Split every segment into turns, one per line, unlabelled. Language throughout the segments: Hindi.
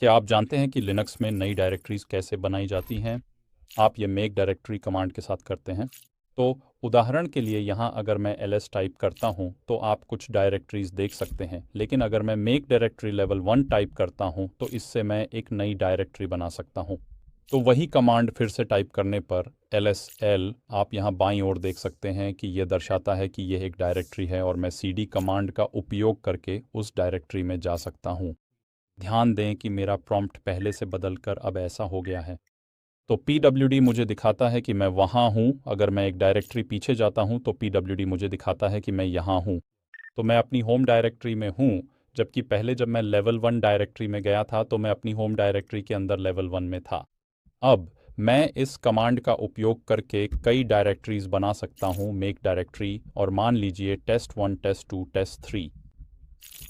क्या आप जानते हैं कि लिनक्स में नई डायरेक्टरीज कैसे बनाई जाती हैं? आप ये मेक डायरेक्टरी कमांड के साथ करते हैं। तो उदाहरण के लिए यहाँ अगर मैं ls टाइप करता हूँ तो आप कुछ डायरेक्टरीज देख सकते हैं, लेकिन अगर मैं मेक डायरेक्टरी लेवल 1 टाइप करता हूँ तो इससे मैं एक नई डायरेक्टरी बना सकता हूँ। तो वही कमांड फिर से टाइप करने पर lsl आप यहाँ बाईं ओर देख सकते हैं कि ये दर्शाता है कि यह एक डायरेक्टरी है और मैं cd कमांड का उपयोग करके उस डायरेक्टरी में जा सकता हूँ। ध्यान दें कि मेरा प्रॉम्प्ट पहले से बदलकर अब ऐसा हो गया है। तो pwd मुझे दिखाता है कि मैं वहाँ हूँ। अगर मैं एक डायरेक्टरी पीछे जाता हूँ तो pwd मुझे दिखाता है कि मैं यहाँ हूँ। तो मैं अपनी होम डायरेक्टरी में हूँ, जबकि पहले जब मैं लेवल 1 डायरेक्टरी में गया था तो मैं अपनी होम डायरेक्टरी के अंदर लेवल 1 में था। अब मैं इस कमांड का उपयोग करके कई डायरेक्टरीज बना सकता हूँ मेक डायरेक्टरी, और मान लीजिए test1 test2 test3।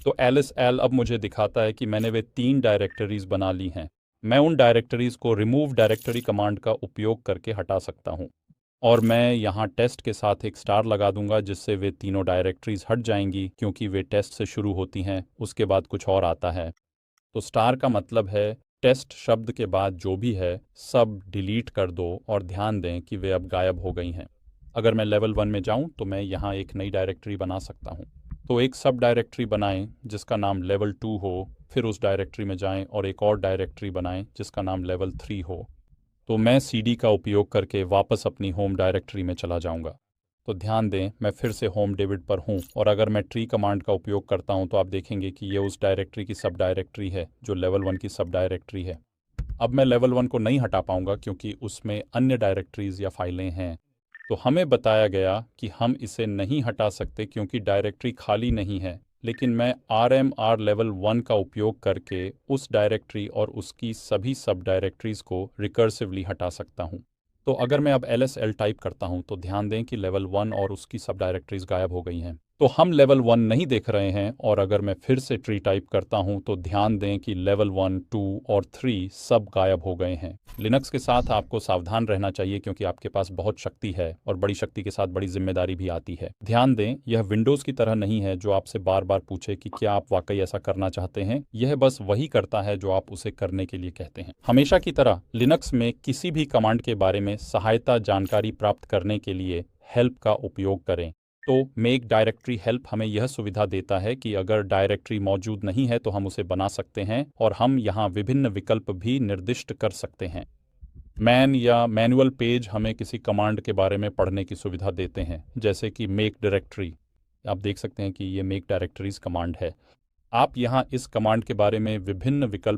तो lsl अब मुझे दिखाता है कि मैंने वे 3 डायरेक्टरीज बना ली हैं। मैं उन डायरेक्टरीज को रिमूव डायरेक्टरी कमांड का उपयोग करके हटा सकता हूँ, और मैं यहाँ टेस्ट के साथ एक स्टार लगा दूंगा जिससे वे तीनों डायरेक्टरीज हट जाएंगी, क्योंकि वे टेस्ट से शुरू होती हैं, उसके बाद कुछ और आता है। तो स्टार का मतलब है टेस्ट शब्द के बाद जो भी है सब डिलीट कर दो, और ध्यान दें कि वे अब गायब हो गई हैं। अगर मैं लेवल 1 में जाऊं तो मैं यहाँ एक नई डायरेक्टरी बना सकता हूँ। तो एक सब डायरेक्टरी बनाएं जिसका नाम लेवल 2 हो, फिर उस डायरेक्टरी में जाएं और एक और डायरेक्टरी बनाएं जिसका नाम लेवल 3 हो। तो मैं cd का उपयोग करके वापस अपनी होम डायरेक्टरी में चला जाऊंगा। तो ध्यान दें मैं फिर से होम डेविड पर हूं, और अगर मैं ट्री कमांड का उपयोग करता हूं तो आप देखेंगे कि ये उस डायरेक्टरी की सब डायरेक्टरी है जो लेवल 1 की सब डायरेक्टरी है। अब मैं लेवल 1 को नहीं हटा पाऊंगा क्योंकि उसमें अन्य डायरेक्टरीज या फाइलें हैं। तो हमें बताया गया कि हम इसे नहीं हटा सकते क्योंकि डायरेक्टरी खाली नहीं है, लेकिन मैं rmr लेवल 1 का उपयोग करके उस डायरेक्टरी और उसकी सभी सब डायरेक्टरीज को रिकर्सिवली हटा सकता हूं। तो अगर मैं अब lsl टाइप करता हूं तो ध्यान दें कि लेवल 1 और उसकी सब डायरेक्टरीज गायब हो गई हैं। तो हम लेवल 1 नहीं देख रहे हैं, और अगर मैं फिर से ट्री टाइप करता हूं तो ध्यान दें कि लेवल 1, 2 और 3 सब गायब हो गए हैं। लिनक्स के साथ आपको सावधान रहना चाहिए क्योंकि आपके पास बहुत शक्ति है, और बड़ी शक्ति के साथ बड़ी जिम्मेदारी भी आती है। ध्यान दें यह विंडोज़ की तरह नहीं है जो आपसे बार बार पूछे कि क्या आप वाकई ऐसा करना चाहते हैं। यह बस वही करता है जो आप उसे करने के लिए कहते हैं। हमेशा की तरह लिनक्स में किसी भी कमांड के बारे में सहायता जानकारी प्राप्त करने के लिए हेल्प का उपयोग करें। तो मेक डायरेक्टरी हेल्प हमें यह सुविधा देता है कि अगर डायरेक्टरी मौजूद नहीं है तो हम उसे बना सकते हैं, और हम यहाँ विभिन्न विकल्प भी निर्दिष्ट कर सकते हैं। मैन या मैनुअल पेज हमें किसी कमांड के बारे में पढ़ने की सुविधा देते हैं, जैसे कि मेक डायरेक्टरी। आप देख सकते हैं कि ये मेक डायरेक्टरीज कमांड है। आप यहाँ इस कमांड के बारे में विभिन्न विकल्प